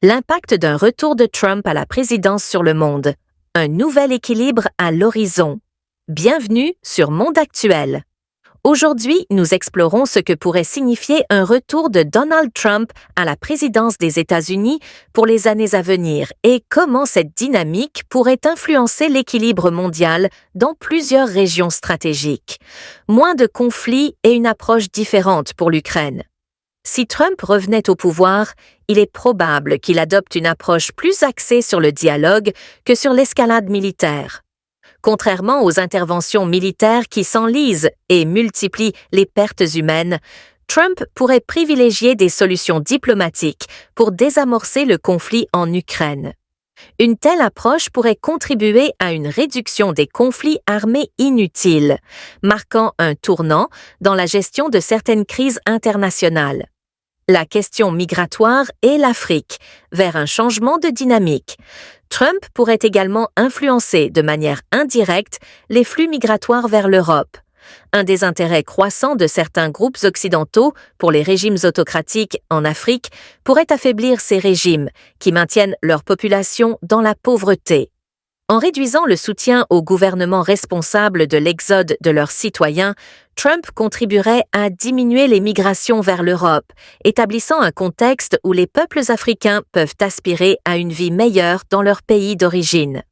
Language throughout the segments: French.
L'impact d'un retour de Trump à la présidence sur le monde. Un nouvel équilibre à l'horizon. Bienvenue sur Monde Actuel. Aujourd'hui, nous explorons ce que pourrait signifier un retour de Donald Trump à la présidence des États-Unis pour les années à venir et comment cette dynamique pourrait influencer l'équilibre mondial dans plusieurs régions stratégiques. Moins de conflits et une approche différente pour l'Ukraine. Si Trump revenait au pouvoir, il est probable qu'il adopte une approche plus axée sur le dialogue que sur l'escalade militaire. Contrairement aux interventions militaires qui s'enlisent et multiplient les pertes humaines, Trump pourrait privilégier des solutions diplomatiques pour désamorcer le conflit en Ukraine. Une telle approche pourrait contribuer à une réduction des conflits armés inutiles, marquant un tournant dans la gestion de certaines crises internationales. La question migratoire et l'Afrique, vers un changement de dynamique. Trump pourrait également influencer de manière indirecte les flux migratoires vers l'Europe. Un des intérêts croissants de certains groupes occidentaux pour les régimes autocratiques en Afrique pourrait affaiblir ces régimes, qui maintiennent leur population dans la pauvreté. En réduisant le soutien aux gouvernements responsables de l'exode de leurs citoyens, Trump contribuerait à diminuer les migrations vers l'Europe, établissant un contexte où les peuples africains peuvent aspirer à une vie meilleure dans leur pays d'origine.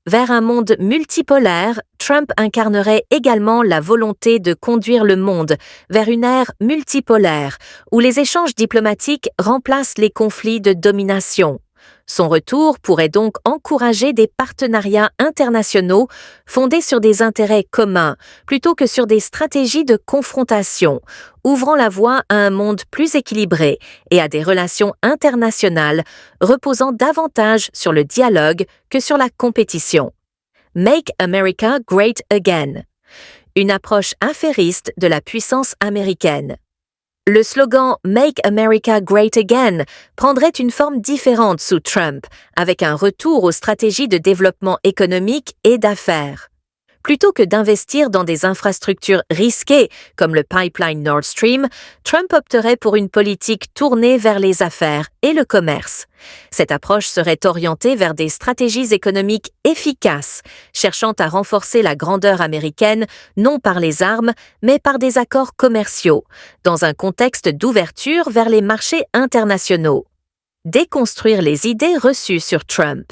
Vers un monde multipolaire, Trump incarnerait également la volonté de conduire le monde vers une ère multipolaire, où les échanges diplomatiques remplacent les conflits de domination. Son retour pourrait donc encourager des partenariats internationaux fondés sur des intérêts communs plutôt que sur des stratégies de confrontation, ouvrant la voie à un monde plus équilibré et à des relations internationales reposant davantage sur le dialogue que sur la compétition. Make America Great Again. Une approche affairiste de la puissance américaine. Le slogan « Make America Great Again » prendrait une forme différente sous Trump, avec un retour aux stratégies de développement économique et d'affaires. Plutôt que d'investir dans des infrastructures risquées comme le pipeline Nord Stream, Trump opterait pour une politique tournée vers les affaires et le commerce. Cette approche serait orientée vers des stratégies économiques efficaces, cherchant à renforcer la grandeur américaine non par les armes, mais par des accords commerciaux, dans un contexte d'ouverture vers les marchés internationaux. Déconstruire les idées reçues sur Trump.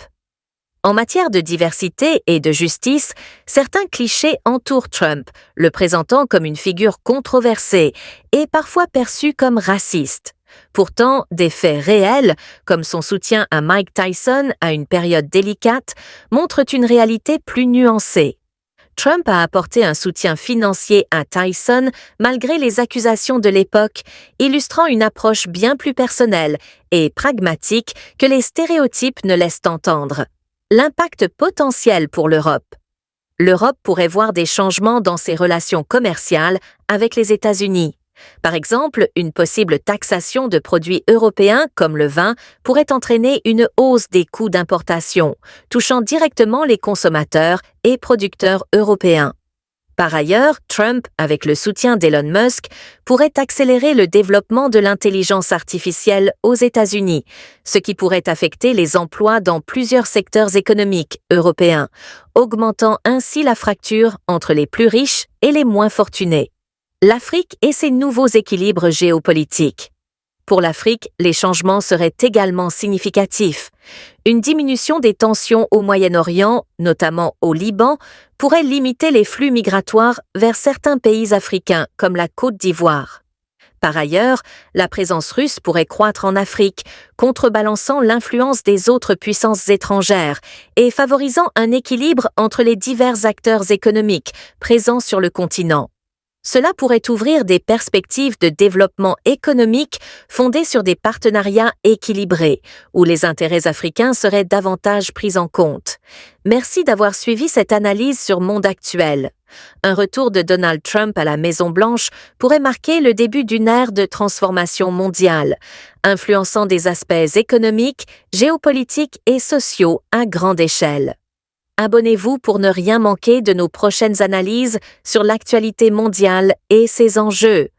En matière de diversité et de justice, certains clichés entourent Trump, le présentant comme une figure controversée et parfois perçue comme raciste. Pourtant, des faits réels, comme son soutien à Mike Tyson à une période délicate, montrent une réalité plus nuancée. Trump a apporté un soutien financier à Tyson malgré les accusations de l'époque, illustrant une approche bien plus personnelle et pragmatique que les stéréotypes ne laissent entendre. L'impact potentiel pour l'Europe. L'Europe pourrait voir des changements dans ses relations commerciales avec les États-Unis. Par exemple, une possible taxation de produits européens comme le vin pourrait entraîner une hausse des coûts d'importation, touchant directement les consommateurs et producteurs européens. Par ailleurs, Trump, avec le soutien d'Elon Musk, pourrait accélérer le développement de l'intelligence artificielle aux États-Unis, ce qui pourrait affecter les emplois dans plusieurs secteurs économiques européens, augmentant ainsi la fracture entre les plus riches et les moins fortunés. L'Afrique et ses nouveaux équilibres géopolitiques. Pour l'Afrique, les changements seraient également significatifs. Une diminution des tensions au Moyen-Orient, notamment au Liban, pourrait limiter les flux migratoires vers certains pays africains comme la Côte d'Ivoire. Par ailleurs, la présence russe pourrait croître en Afrique, contrebalançant l'influence des autres puissances étrangères et favorisant un équilibre entre les divers acteurs économiques présents sur le continent. Cela pourrait ouvrir des perspectives de développement économique fondées sur des partenariats équilibrés, où les intérêts africains seraient davantage pris en compte. Merci d'avoir suivi cette analyse sur Monde Actuel. Un retour de Donald Trump à la Maison-Blanche pourrait marquer le début d'une ère de transformation mondiale, influençant des aspects économiques, géopolitiques et sociaux à grande échelle. Abonnez-vous pour ne rien manquer de nos prochaines analyses sur l'actualité mondiale et ses enjeux.